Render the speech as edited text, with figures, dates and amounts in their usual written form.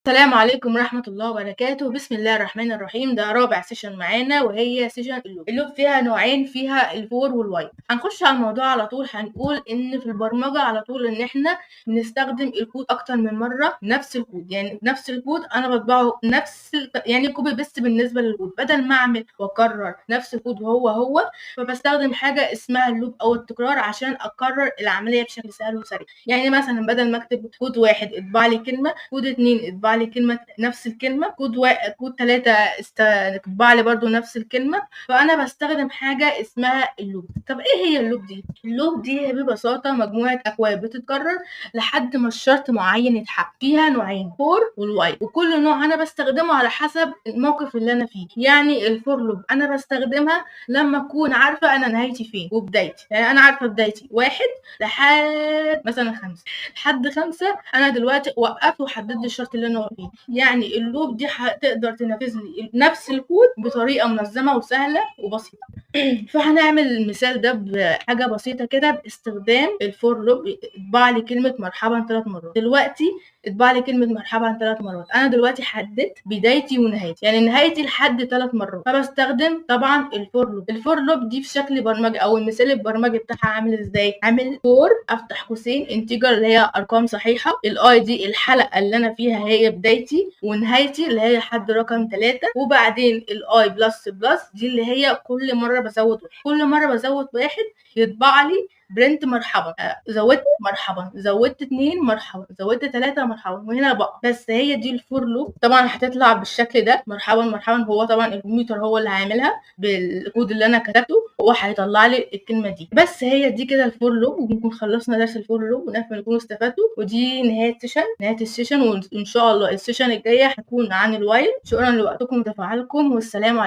السلام عليكم ورحمة الله وبركاته. بسم الله الرحمن الرحيم. ده رابع سيشن معانا وهي سيشن اللوب فيها نوعين، فيها الفور والواي. هنخش على الموضوع على طول. هنقول ان في البرمجة على طول ان احنا بنستخدم الكود اكتر من مرة، نفس الكود، يعني نفس الكود انا بطبعه يعني كوبي بيست بالنسبة للكود، بدل ما اعمل واكرر نفس الكود هو فبستخدم حاجة اسمها اللوب او التكرار عشان اكرر العملية بشكل سهل وسريع. يعني مثلا بدل ما اكتب كود واحد اطبع لي كلمة، كود اتنين اطبع لي كلمة نفس الكلمة، كود تلاتة اطبع لي برضو نفس الكلمة. فأنا بستخدم حاجة اسمها اللوب. طب ايه هي اللوب دي؟ اللوب دي هي ببساطة مجموعة أكواد بتتكرر لحد ما الشرط معين يتحقق. فيها نوعين، فور والواي، وكل نوع أنا بستخدمه على حسب الموقف اللي أنا فيه. يعني الفور لوب أنا بستخدمها لما أكون عارفة أنا نهايتي فين وبدايتي. يعني أنا عارفة بدايتي واحد لحد مثلا 5، لحد 5 انا دلوقتي وقفت وحددت الشرط اللي انا واقف فيه. يعني اللوب دي هتقدر تنفذ لي نفس الكود بطريقه منظمه وسهله وبسيطه. فهنعمل المثال ده بحاجه بسيطه كده باستخدام الفور لوب. اطبع لي كلمه مرحبا 3 مرات. دلوقتي اطبع لي كلمه مرحبا 3 مرات. انا دلوقتي حددت بدايتي ونهايتي، يعني نهايتي لحد 3 مرات، فبستخدم طبعا الفور لوب. الفور لوب دي في شكل برمجه، او المثال البرمجي بتاعها عامل ازاي؟ عامل فور افتح قوسين انتجر اللي هي ارقام صحيحه، الاي دي الحلقه اللي انا فيها هي بدايتي، ونهايتي اللي هي حد رقم 3، وبعدين الاي بلس بلس دي اللي هي كل مره بزود واحد، كل مره بزود واحد يطبع لي برنت مرحبا. زودت مرحبا، زودت 2 مرحبا، زودت 3 مرحبا، وهنا بقى. بس هي دي الفور لوب. طبعا هتطلع بالشكل ده مرحبا مرحبا. هو طبعا الكمبيوتر هو اللي هيعملها بالكود اللي انا كتبته، هو هيطلع لي الكلمه دي. بس هي دي كده الفور لوب، وبنكون خلصنا درس الفور لوب ونفهم نكونوا استفدتوا. ودي نهايه السيشن، وان شاء الله السيشن الجايه هتكون عن الوايل. شكرا لوقتكم وتفاعلكم، والسلام عليكم.